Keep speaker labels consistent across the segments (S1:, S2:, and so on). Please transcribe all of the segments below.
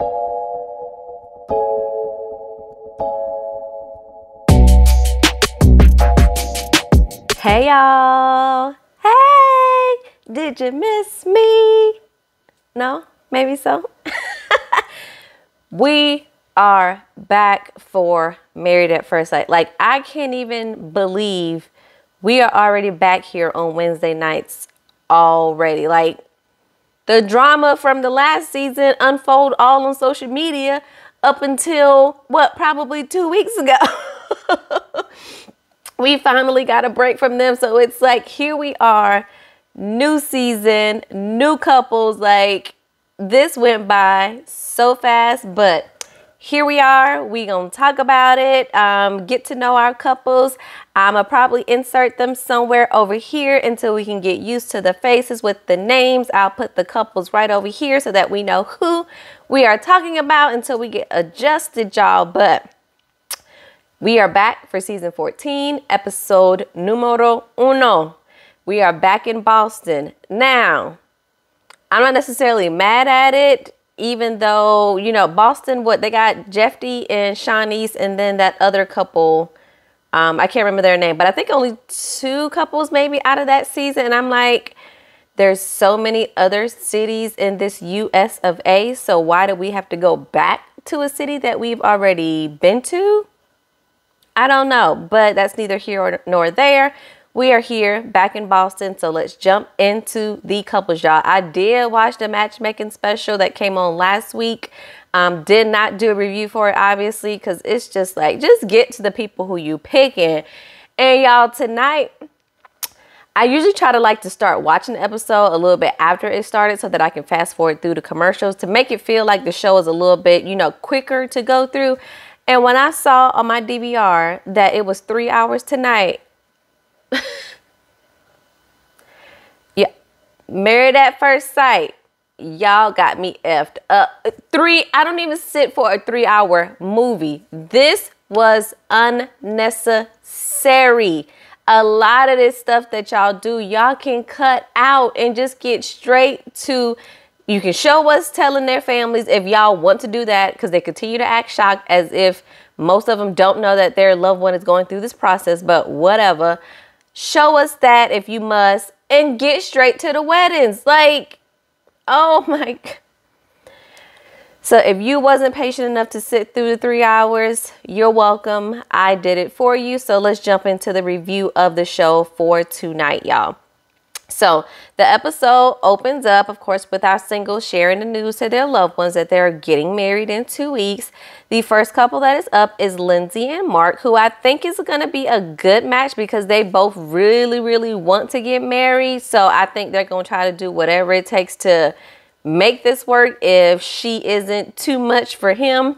S1: Hey y'all. Hey, did you miss me? No, maybe so. We are back for Married at First Sight. Like, I can't even believe we are already back here on Wednesday nights already. Like, the drama from the last season unfold all on social media up until, what, probably 2 weeks ago. We finally got a break from them. So it's like, here we are, new season, new couples. Like, this went by so fast, but here we are. We gonna talk about it, get to know our couples. I'ma probably insert them somewhere over here until we can get used to the faces with the names. I'll put the couples right over here so that we know who we are talking about until we get adjusted, y'all. But we are back for season 14, episode numero uno. We are back in Boston. Now, I'm not necessarily mad at it, even though, you know, Boston, what they got, Jeffy and Shawnice, and then that other couple, I can't remember their name, but I think only 2 couples maybe out of that season. And I'm like, there's so many other cities in this US of A, so why do we have to go back to a city that we've already been to? I don't know, but that's neither here nor there. We are here back in Boston, so let's jump into the couples, y'all. I did watch the matchmaking special that came on last week. Did not do a review for it, obviously, because it's just like, just get to the people who you picking. And y'all, tonight, I usually try to start watching the episode a little bit after it started so that I can fast forward through the commercials to make it feel like the show is a little bit, you know, quicker to go through. And when I saw on my DVR that it was 3 hours tonight, yeah, Married at First Sight, y'all got me effed up. I don't even sit for a 3-hour movie. This was unnecessary. A lot of this stuff that y'all do, y'all can cut out and just get straight to. You can show us telling their families if y'all want to do that, because they continue to act shocked as if most of them don't know that their loved one is going through this process, but whatever. Show us that if you must, and get straight to the weddings. Like, oh my God. So if you wasn't patient enough to sit through the 3 hours, you're welcome. I did it for you. So let's jump into the review of the show for tonight, y'all. So the episode opens up, of course, with our singles sharing the news to their loved ones that they're getting married in 2 weeks. The first couple that is up is Lindsay and Mark, who I think is going to be a good match because they both really, really want to get married. So I think they're going to try to do whatever it takes to make this work if she isn't too much for him.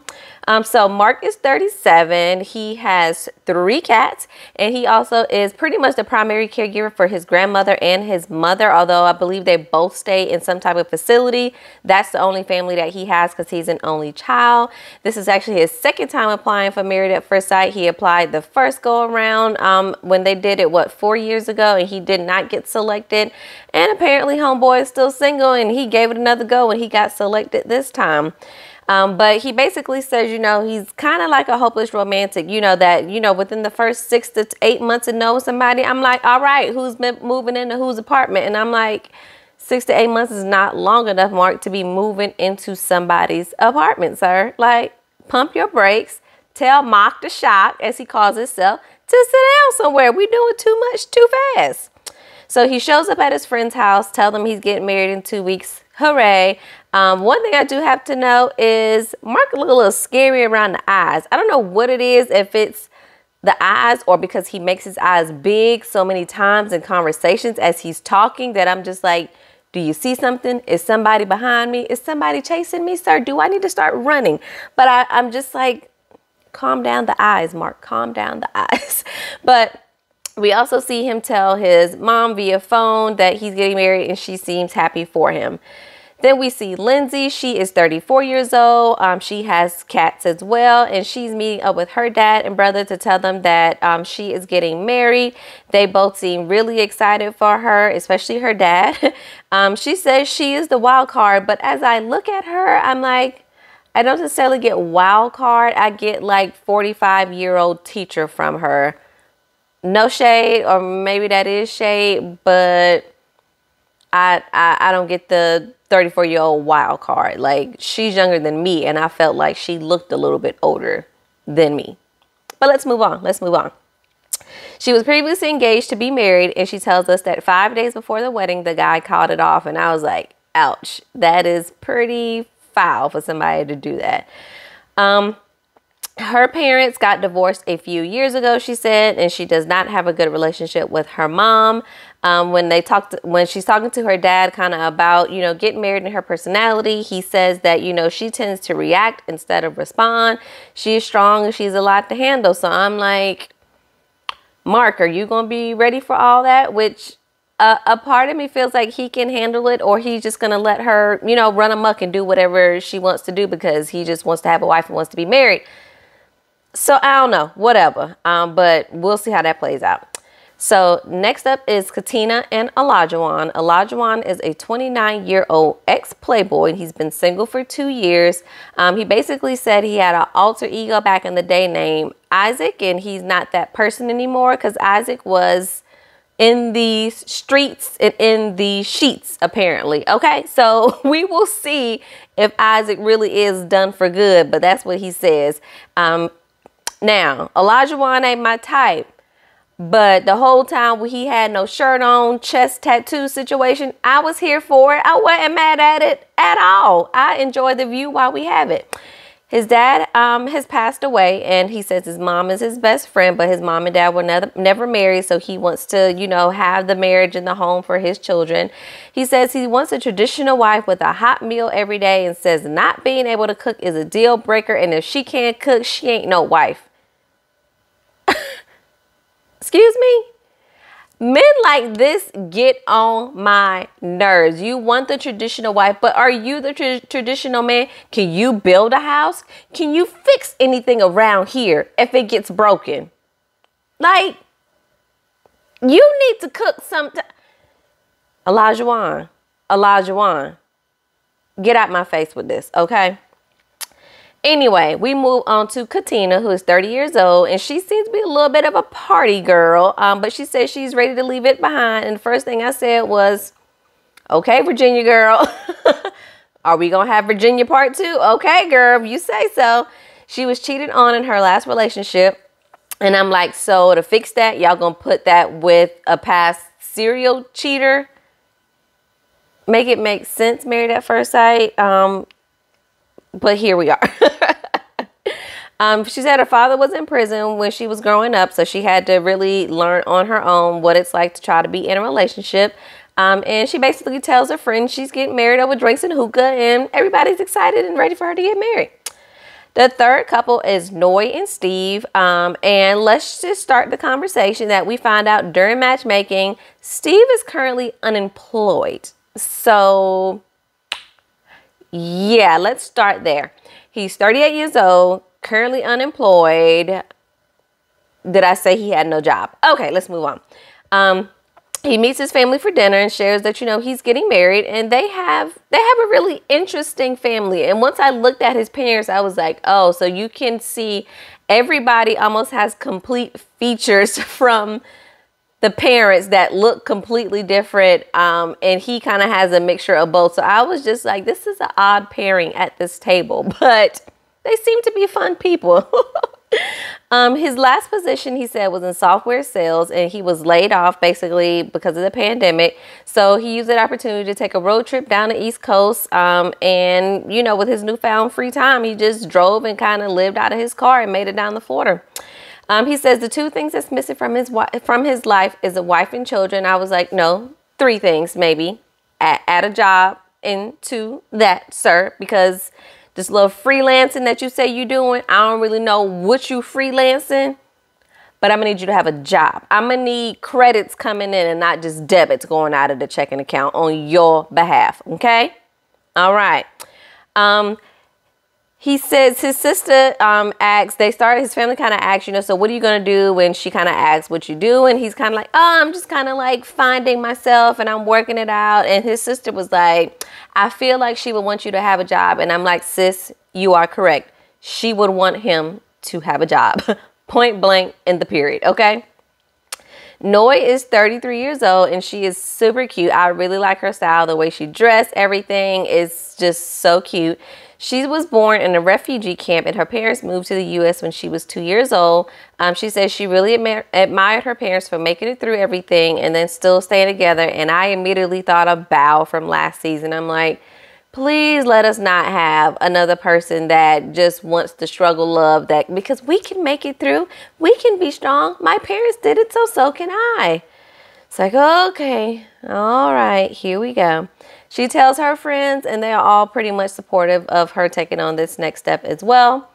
S1: So Mark is 37. He has 3 cats, and he also is pretty much the primary caregiver for his grandmother and his mother, although I believe they both stay in some type of facility. That's the only family that he has because he's an only child. This is actually his second time applying for Married at First Sight. He applied the first go around when they did it, what, 4 years ago, and he did not get selected. And apparently homeboy is still single, and he gave it another go when he got selected this time. But he basically says, you know, he's kind of like a hopeless romantic, you know, that, you know, within the first 6 to 8 months of knowing somebody, I'm like, all right, who's been moving into whose apartment? And I'm like, 6 to 8 months is not long enough, Mark, to be moving into somebody's apartment, sir. Like, pump your brakes. Tell Mark the Shock, as he calls himself, to sit down somewhere. We doing too much too fast. So he shows up at his friend's house, tell them he's getting married in 2 weeks. Hooray. One thing I do have to know is Mark look a little scary around the eyes. I don't know what it is, if it's the eyes or because he makes his eyes big so many times in conversations as he's talking that I'm just like, do you see something? Is somebody behind me? Is somebody chasing me, sir? Do I need to start running? But I'm just like, calm down the eyes, Mark. Calm down the eyes. But we also see him tell his mom via phone that he's getting married, and she seems happy for him. Then we see Lindsay. She is 34 years old. She has cats as well, and she's meeting up with her dad and brother to tell them that she is getting married. They both seem really excited for her, especially her dad. She says she is the wild card, but as I look at her, I'm like, I don't necessarily get wild card. I get like 45-year-old teacher from her. No shade, or maybe that is shade, but I don't get the 34-year-old wild card. Like, she's younger than me, and I felt like she looked a little bit older than me. But let's move on. Let's move on. She was previously engaged to be married, and she tells us that 5 days before the wedding, the guy called it off. And I was like, ouch, that is pretty foul for somebody to do that. Her parents got divorced a few years ago, she said, and she does not have a good relationship with her mom. When she's talking to her dad kind of about, getting married and her personality, he says that, she tends to react instead of respond. She is strong and she's a lot to handle. So I'm like, Mark, are you going to be ready for all that? Which a part of me feels like he can handle it, or he's just going to let her, run amok and do whatever she wants to do because he just wants to have a wife and wants to be married. So I don't know, whatever. But we'll see how that plays out. So next up is Katina and Olajuwon. Olajuwon is a 29-year-old ex-playboy, and he's been single for 2 years. He basically said he had an alter ego back in the day named Isaac, and he's not that person anymore because Isaac was in the streets and in the sheets, apparently. Okay, so we will see if Isaac really is done for good, but that's what he says. Now, Olajuwon ain't my type, but the whole time when he had no shirt on, chest tattoo situation, I was here for it. I wasn't mad at it at all. I enjoy the view while we have it. His dad has passed away, and he says his mom is his best friend, but his mom and dad were never married, so he wants to, have the marriage in the home for his children. He says he wants a traditional wife with a hot meal every day, and says not being able to cook is a deal breaker, and if she can't cook, she ain't no wife. Excuse me? Men like this get on my nerves. You want the traditional wife, but are you the traditional man? Can you build a house? Can you fix anything around here if it gets broken? Like, you need to cook something. Olajuwon, get out my face with this, okay? Anyway, we move on to Katina, who is 30 years old, and she seems to be a little bit of a party girl, but she says she's ready to leave it behind. And the first thing I said was, okay, Virginia girl, are we going to have Virginia part 2? Okay, girl, if you say so. She was cheated on in her last relationship, and I'm like, so to fix that, y'all going to put that with a past serial cheater? Make it make sense, Married at First Sight. But here we are. She said her father was in prison when she was growing up, so she had to really learn on her own what it's like to try to be in a relationship. And she basically tells her friends she's getting married over drinks and hookah, and everybody's excited and ready for her to get married. The third couple is Noy and Steve. And let's just start the conversation that we find out during matchmaking. Steve is currently unemployed. So yeah, let's start there. He's 38 years old, currently unemployed. Did I say he had no job? Okay, let's move on. He meets his family for dinner and shares that, he's getting married, and they have a really interesting family. And once I looked at his parents, I was like, oh, so you can see everybody almost has complete features from the parents that look completely different, and he kind of has a mixture of both. So I was just like, this is an odd pairing at this table, but they seem to be fun people. His last position, he said, was in software sales, and he was laid off basically because of the pandemic. So he used that opportunity to take a road trip down the East Coast, and with his newfound free time, he just drove and kind of lived out of his car and made it down to Florida. He says the 2 things that's missing from his life is a wife and children. I was like, no, 3 things maybe. Add a job into that, sir, because this little freelancing that you say you're doing, I don't really know what you freelancing, but I'm going to need you to have a job. I'm going to need credits coming in and not just debits going out of the checking account on your behalf, okay? All right. He says his sister asks, his family kind of asks, you know, so what are you going to do? When she kind of asks what you do. And he's kind of like, oh, I'm just kind of like finding myself and I'm working it out. And his sister was like, I feel like she would want you to have a job. And I'm like, sis, you are correct. She would want him to have a job. Point blank in the period. Okay. Noy is 33 years old and she is super cute. I really like her style. The way she dressed, everything is just so cute. She was born in a refugee camp and her parents moved to the U.S. when she was 2 years old. She says she really admired her parents for making it through everything and then still staying together. And I immediately thought of Bao from last season. I'm like, please let us not have another person that just wants to struggle love, that because we can make it through. We can be strong. My parents did it, so can I. It's like, okay, all right, here we go. She tells her friends and they are all pretty much supportive of her taking on this next step as well.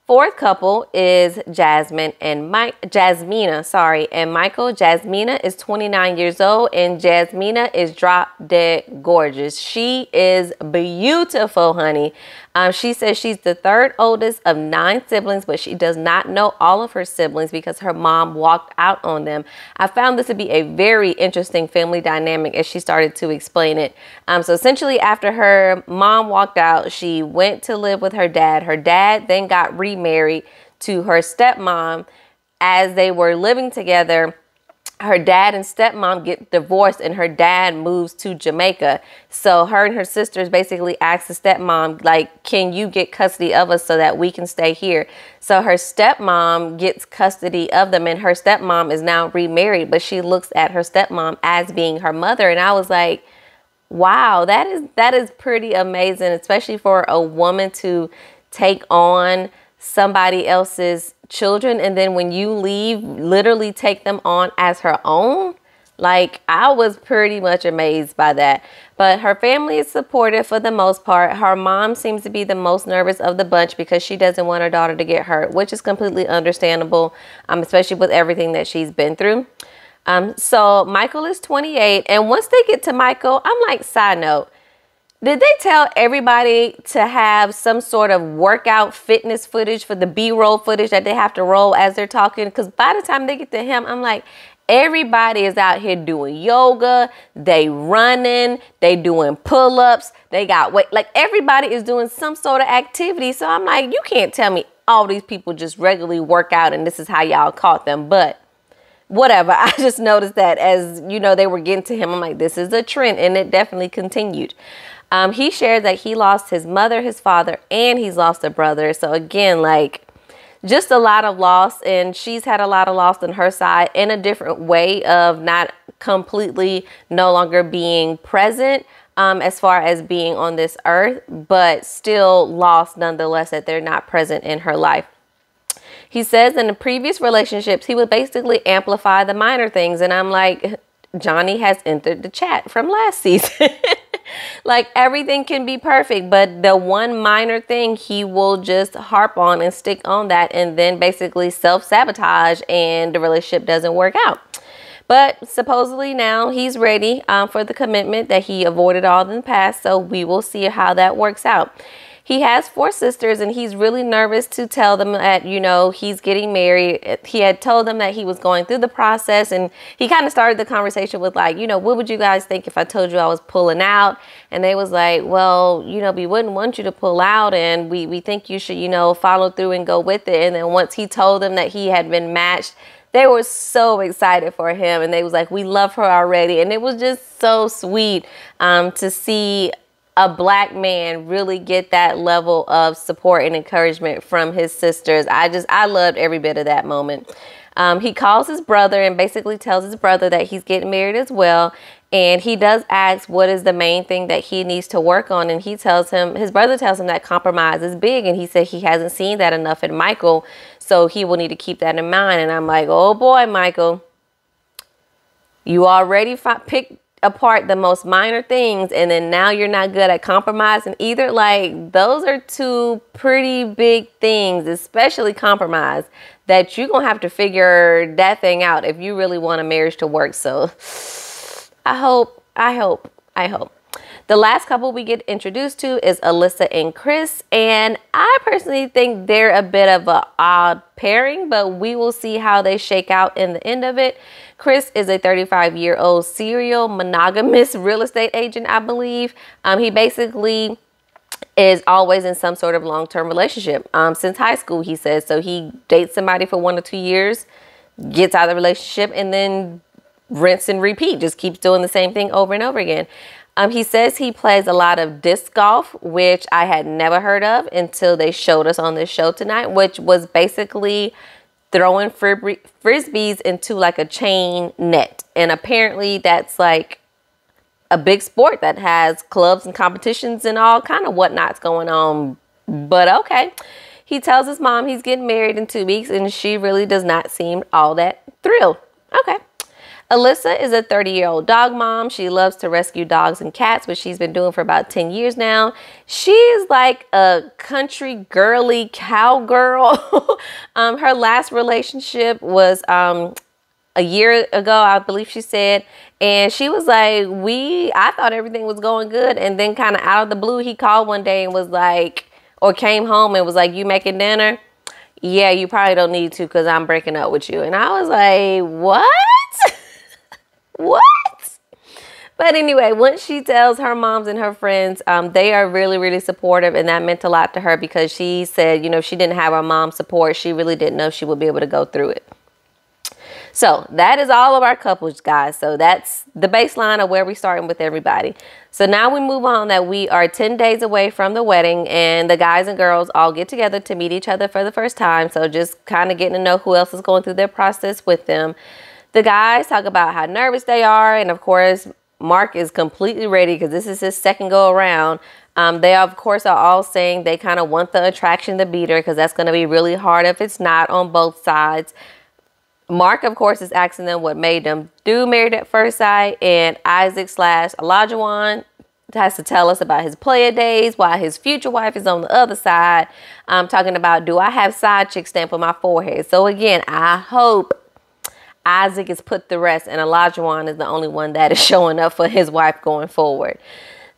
S1: Fourth couple is Jasmina, and Michael. Jasmina is 29 years old and Jasmina is drop dead gorgeous. She is beautiful, honey. She says she's the third oldest of 9 siblings, but she does not know all of her siblings because her mom walked out on them. I found this to be a very interesting family dynamic as she started to explain it. So essentially after her mom walked out, she went to live with her dad. Her dad then got remarried to her stepmom. As they were living together, her dad and stepmom get divorced and her dad moves to Jamaica. So her and her sisters basically asked the stepmom, like, can you get custody of us so that we can stay here? So her stepmom gets custody of them and her stepmom is now remarried, but she looks at her stepmom as being her mother. And I was like, wow, that is pretty amazing, especially for a woman to take on somebody else's children and then when you leave, literally take them on as her own. Like, I was pretty much amazed by that. But her family is supportive for the most part. Her mom seems to be the most nervous of the bunch because she doesn't want her daughter to get hurt, which is completely understandable, especially with everything that she's been through. So Michael is 28, and once they get to Michael, I'm like, side note, did they tell everybody to have some sort of workout fitness footage for the B-roll footage that they have to roll as they're talking? Because by the time they get to him, I'm like, everybody is out here doing yoga, they running, they doing pull-ups, they got weight. Like, everybody is doing some sort of activity. So I'm like, you can't tell me all these people just regularly work out and this is how y'all caught them. But whatever. I just noticed that as, you know, they were getting to him. I'm like, this is a trend, and it definitely continued. He shared that he lost his mother, his father, and he's lost a brother. So again, like, just a lot of loss, and she's had a lot of loss on her side in a different way of not completely no longer being present as far as being on this earth, but still lost nonetheless that they're not present in her life. He says in the previous relationships, he would basically amplify the minor things. And I'm like, Johnny has entered the chat from last season. Like, everything can be perfect, but the one minor thing he will just harp on and stick on that and then basically self-sabotage and the relationship doesn't work out. But supposedly now he's ready for the commitment that he avoided all in the past. So we will see how that works out. He has 4 sisters and he's really nervous to tell them that, you know, he's getting married. He had told them that he was going through the process, and he kind of started the conversation with like, you know, what would you guys think if I told you I was pulling out? And they was like, well, you know, we wouldn't want you to pull out, and we think you should, you know, follow through and go with it. And then once he told them that he had been matched, they were so excited for him, and they was like, we love her already. And it was just so sweet to see a black man really get that level of support and encouragement from his sisters. I loved every bit of that moment. He calls his brother and basically tells his brother that he's getting married as well. And he does ask what is the main thing that he needs to work on. And he tells him, his brother tells him that compromise is big. And he said he hasn't seen that enough in Michael, so he will need to keep that in mind. And I'm like, oh boy, Michael, you already picked apart the most minor things, and then now you're not good at compromising either. Like, those are 2 pretty big things, especially compromise, that you're gonna have to figure that thing out if you really want a marriage to work. So I hope. The last couple we get introduced to is Alyssa and Chris, and I personally think they're a bit of an odd pairing, but we will see how they shake out in the end of it. Chris is a 35-year-old serial monogamous real estate agent, I believe. He basically is always in some sort of long-term relationship since high school, he says. So he dates somebody for 1 or 2 years, gets out of the relationship, and then rinse and repeat, just keeps doing the same thing over and over again. He says he plays a lot of disc golf, which I had never heard of until they showed us on this show tonight, which was basically throwing frisbees into like a chain net. And apparently that's like a big sport that has clubs and competitions and all kind of whatnots going on. But okay. He tells his mom he's getting married in 2 weeks, and she really does not seem all that thrilled. Okay. Alyssa is a 30-year-old dog mom. She loves to rescue dogs and cats, which she's been doing for about 10 years now. She is like a country girly cowgirl. Her last relationship was a year ago, I believe she said. And she was like, I thought everything was going good. And then kind of out of the blue, he called one day and was like, or came home and was like, you making dinner? Yeah, you probably don't need to because I'm breaking up with you. And I was like, what? What? But anyway, once she tells her moms and her friends, they are really, really supportive. And that meant a lot to her because she said, you know, if she didn't have her mom's support, she really didn't know she would be able to go through it. So that is all of our couples, guys. So that's the baseline of where we're starting with everybody. So now we move on that we are 10 days away from the wedding, and the guys and girls all get together to meet each other for the first time. So just kind of getting to know who else is going through their process with them. The guys talk about how nervous they are. And of course, Mark is completely ready because this is his second go around. They, of course, are all saying they kind of want the attraction to beat her because that's going to be really hard if it's not on both sides. Mark, of course, is asking them what made them do Married at First Sight. And Isaac/Olajuwon has to tell us about his player days while his future wife is on the other side. Talking about, do I have side chick stamp on my forehead? So again, I hope Isaac is put to rest and Olajuwon is the only one that is showing up for his wife going forward.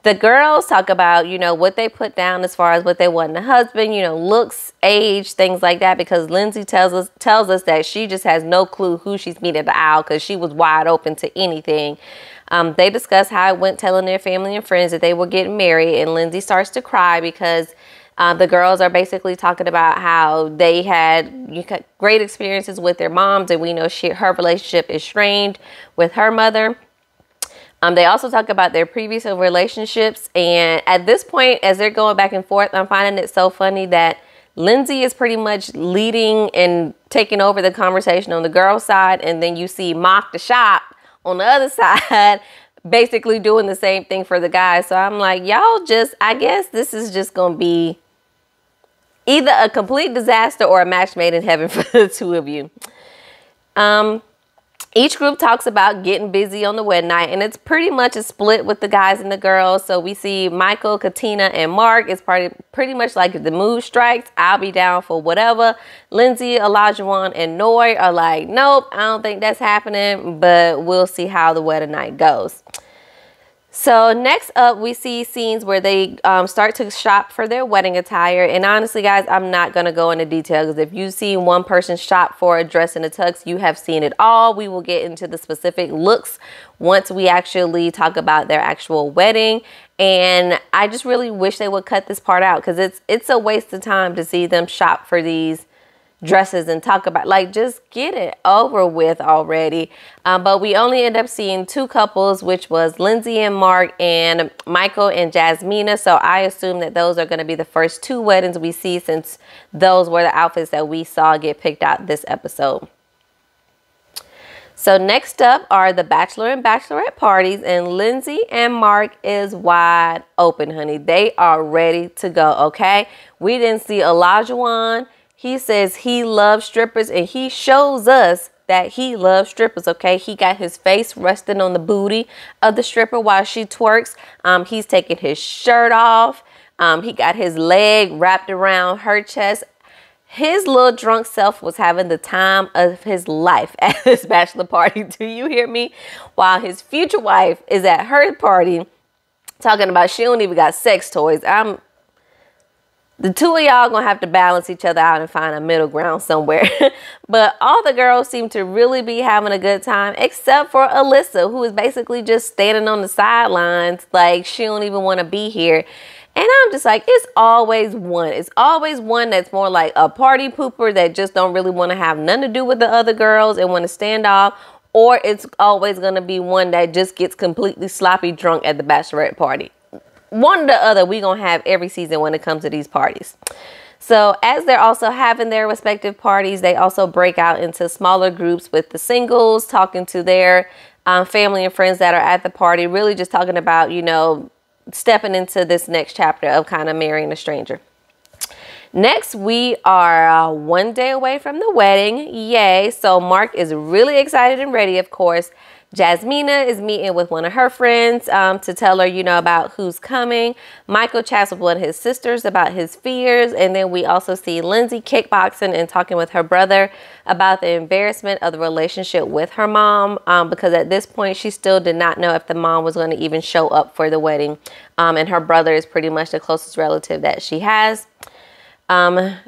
S1: The girls talk about, you know, what they put down as far as what they want in a husband, you know, looks, age, things like that, because Lindsay tells us that she just has no clue who she's meeting at the aisle because she was wide open to anything. They discuss how it went telling their family and friends that they were getting married, and Lindsay starts to cry because the girls are basically talking about how they had great experiences with their moms, and we know her relationship is strained with her mother. They also talk about their previous relationships, and at this point, as they're going back and forth, I'm finding it so funny that Lindsay is pretty much leading and taking over the conversation on the girl side, and then you see Mock the Shop on the other side basically doing the same thing for the guys. So I'm like, y'all just, I guess this is just going to be either a complete disaster or a match made in heaven for the two of you. Each group talks about getting busy on the wedding night, and it's pretty much a split with the guys and the girls. So we see Michael, Katina, and Mark is pretty much like if the mood strikes, I'll be down for whatever. Lindsay, Olajuwon, and Noy are like, nope, I don't think that's happening, but we'll see how the wedding night goes. So next up, we see scenes where they start to shop for their wedding attire. And honestly, guys, I'm not going to go into detail because if you've seen one person shop for a dress and a tux, you have seen it all. We will get into the specific looks once we actually talk about their actual wedding. And I just really wish they would cut this part out because it's a waste of time to see them shop for these dresses and talk about, like, just get it over with already. But we only end up seeing two couples, which was Lindsay and Mark and Michael and Jasmina. So I assume that those are going to be the first two weddings we see, since those were the outfits that we saw get picked out this episode. So next up are the Bachelor and Bachelorette parties, and Lindsay and Mark is wide open, honey. They are ready to go, okay? We didn't see Olajuwon. He says he loves strippers, and he shows us that he loves strippers, okay? He got his face resting on the booty of the stripper while she twerks. He's taking his shirt off. He got his leg wrapped around her chest. His little drunk self was having the time of his life at this bachelor party. Do you hear me? While his future wife is at her party, talking about she don't even got sex toys. The two of y'all gonna have to balance each other out and find a middle ground somewhere. But all the girls seem to really be having a good time, except for Alyssa, who is basically just standing on the sidelines like she don't even want to be here. And I'm just like, it's always one. It's always one that's more like a party pooper that just don't really want to have nothing to do with the other girls and want to stand off. Or it's always going to be one that just gets completely sloppy drunk at the bachelorette party. One or the other we gonna have every season when it comes to these parties. So as they're also having their respective parties, they also break out into smaller groups with the singles, talking to their family and friends that are at the party, really just talking about, you know, stepping into this next chapter of kind of marrying a stranger. Next, we are 1 day away from the wedding. Yay. So Mark is really excited and ready, of course. Jasmina is meeting with one of her friends to tell her, you know, about who's coming. Michael chats with one of his sisters about his fears. And then we also see Lindsay kickboxing and talking with her brother about the embarrassment of the relationship with her mom. Because at this point, she still did not know if the mom was going to even show up for the wedding. And her brother is pretty much the closest relative that she has.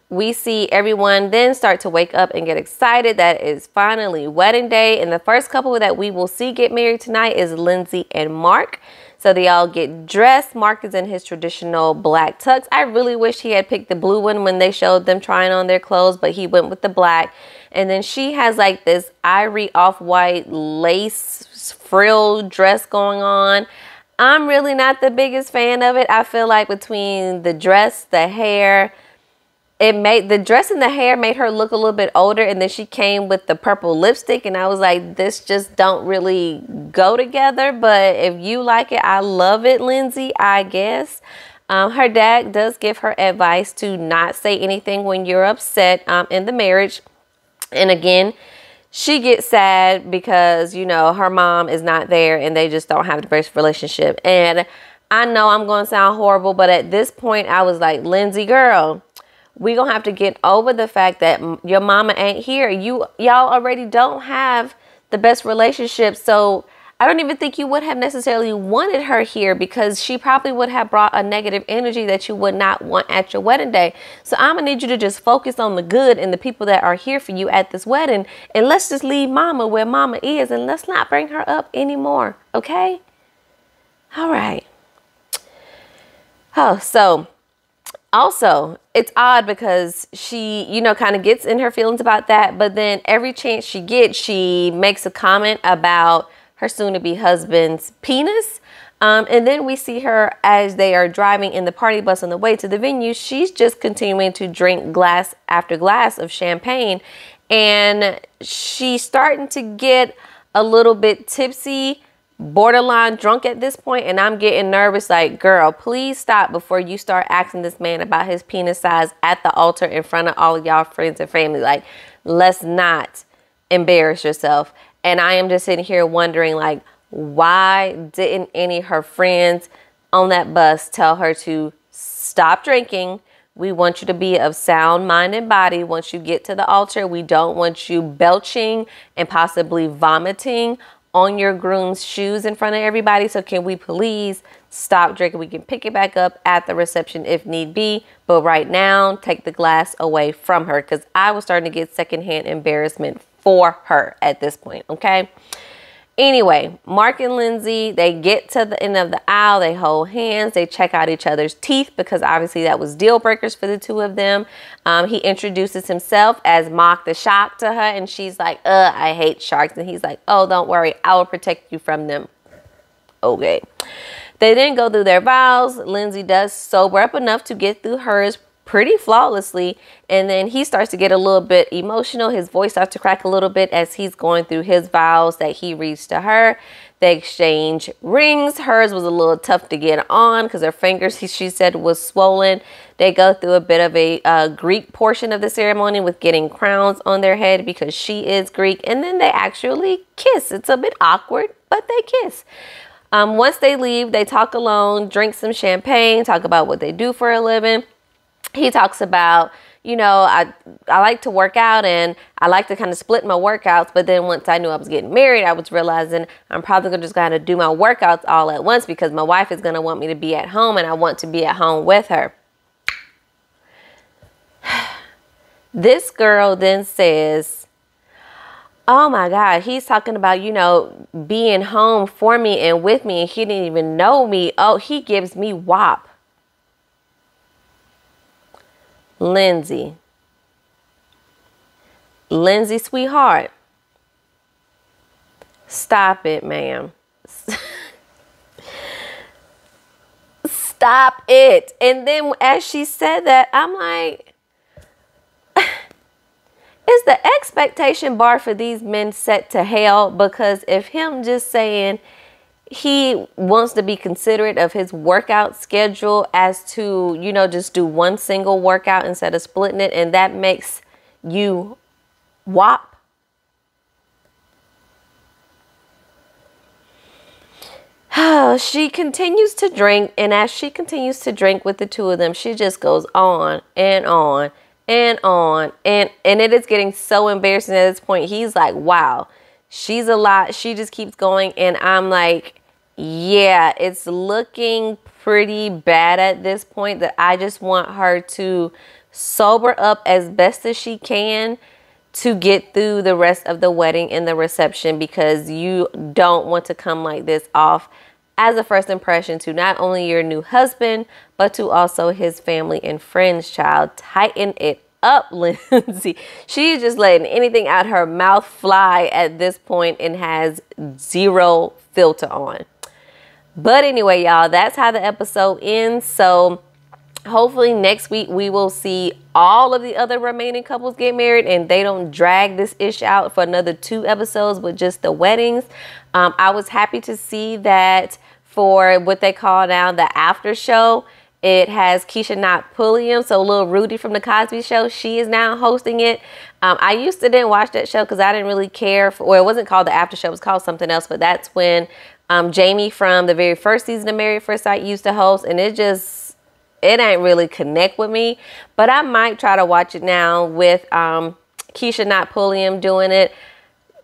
S1: We see everyone then start to wake up and get excited that it's finally wedding day. And the first couple that we will see get married tonight is Lindsay and Mark. So they all get dressed. Mark is in his traditional black tux. I really wish he had picked the blue one when they showed them trying on their clothes, but he went with the black. And then she has like this ivory off-white lace frill dress going on. I'm really not the biggest fan of it. I feel like between the dress, the hair, the dress and the hair made her look a little bit older, and then she came with the purple lipstick, and I was like, this just don't really go together. But if you like it, I love it, Lindsay, I guess. Her dad does give her advice to not say anything when you're upset in the marriage. And again, she gets sad because, you know, her mom is not there and they just don't have the best relationship. And I know I'm going to sound horrible, but at this point I was like, Lindsay, girl, we gonna have to get over the fact that your mama ain't here. Y'all already don't have the best relationship. So I don't even think you would have necessarily wanted her here, because she probably would have brought a negative energy that you would not want at your wedding day. So I'm gonna need you to just focus on the good and the people that are here for you at this wedding. And let's just leave mama where mama is, and let's not bring her up anymore. Okay? All right. Oh, so also, it's odd because she, you know, kind of gets in her feelings about that. But then every chance she gets, she makes a comment about her soon-to-be husband's penis. And then we see her as they are driving in the party bus on the way to the venue. She's just continuing to drink glass after glass of champagne. And she's starting to get a little bit tipsy, borderline drunk at this point, and I'm getting nervous like, girl, please stop before you start asking this man about his penis size at the altar in front of all of y'all friends and family. Like, let's not embarrass yourself. And I am just sitting here wondering, like, why didn't any of her friends on that bus tell her to stop drinking? We want you to be of sound mind and body. Once you get to the altar, we don't want you belching and possibly vomiting on your groom's shoes in front of everybody. So can we please stop drinking? We can pick it back up at the reception if need be, but right now take the glass away from her, because I was starting to get secondhand embarrassment for her at this point. Okay, anyway, Mark and Lindsay, they get to the end of the aisle, they hold hands, they check out each other's teeth, because obviously that was deal breakers for the two of them. He introduces himself as Mock the Shark to her, and she's like, I hate sharks. And he's like, oh, don't worry, I will protect you from them. Okay. They then go through their vows. Lindsay does sober up enough to get through hers pretty flawlessly, and then he starts to get a little bit emotional. His voice starts to crack a little bit as he's going through his vows that he reads to her. They exchange rings. Hers was a little tough to get on because her fingers, she said, was swollen. They go through a bit of a Greek portion of the ceremony with getting crowns on their head because she is Greek, and then they actually kiss. It's a bit awkward, but they kiss. Once they leave, they talk alone, drink some champagne, talk about what they do for a living. He talks about, you know, I like to work out and I like to kind of split my workouts. But then once I knew I was getting married, I was realizing I'm probably just going to do my workouts all at once because my wife is going to want me to be at home and I want to be at home with her. This girl then says, oh my God, he's talking about, you know, being home for me and with me and he didn't even know me. Oh, he gives me WAP. Lindsay, sweetheart, stop it, ma'am. Stop it. And then as she said that, I'm like, is the expectation bar for these men set to hell? Because if him just saying he wants to be considerate of his workout schedule as to, you know, just do one single workout instead of splitting it, and that makes you WAP. She continues to drink, and as she continues to drink with the two of them, she just goes on and on and on, and it is getting so embarrassing at this point. He's like, wow, she's a lot. She just keeps going, and I'm like, yeah, it's looking pretty bad at this point that I just want her to sober up as best as she can to get through the rest of the wedding and the reception, because you don't want to come like this off as a first impression to not only your new husband, but to also his family and friends, child. Tighten it up, Lindsay. She's just letting anything out her mouth fly at this point and has zero filter on. But anyway, y'all, that's how the episode ends. So hopefully next week we will see all of the other remaining couples get married and they don't drag this ish out for another 2 episodes with just the weddings. I was happy to see that for what they call now the after show, it has Keisha not Pulliam, so little Rudy from the Cosby Show. She is now hosting it. I used to didn't watch that show because I didn't really care for, well, it wasn't called the after show, it was called something else, but that's when Jamie from the very first season of Married at First Sight used to host, and it ain't really connect with me. But I might try to watch it now with Keisha not Pulliam doing it.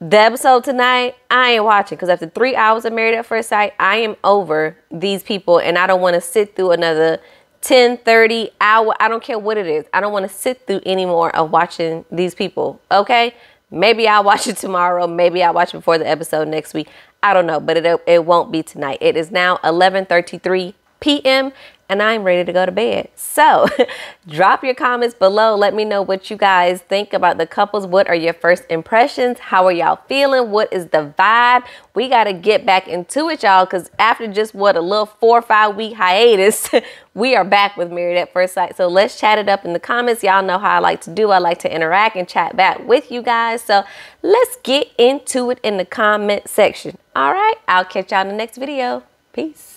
S1: The episode tonight, I ain't watching because after 3 hours of Married at First Sight, I am over these people and I don't want to sit through another 10, 30 hour. I don't care what it is. I don't want to sit through any more of watching these people. Okay. Maybe I'll watch it tomorrow. Maybe I'll watch it before the episode next week. I don't know, but it won't be tonight. It is now 11:33 p.m. and I'm ready to go to bed. So drop your comments below. Let me know what you guys think about the couples. What are your first impressions? How are y'all feeling? What is the vibe? We got to get back into it, y'all, because after just what, a little 4 or 5 week hiatus, we are back with Married at First Sight. So let's chat it up in the comments. Y'all know how I like to do. I like to interact and chat back with you guys. So let's get into it in the comment section. All right, I'll catch y'all in the next video. Peace.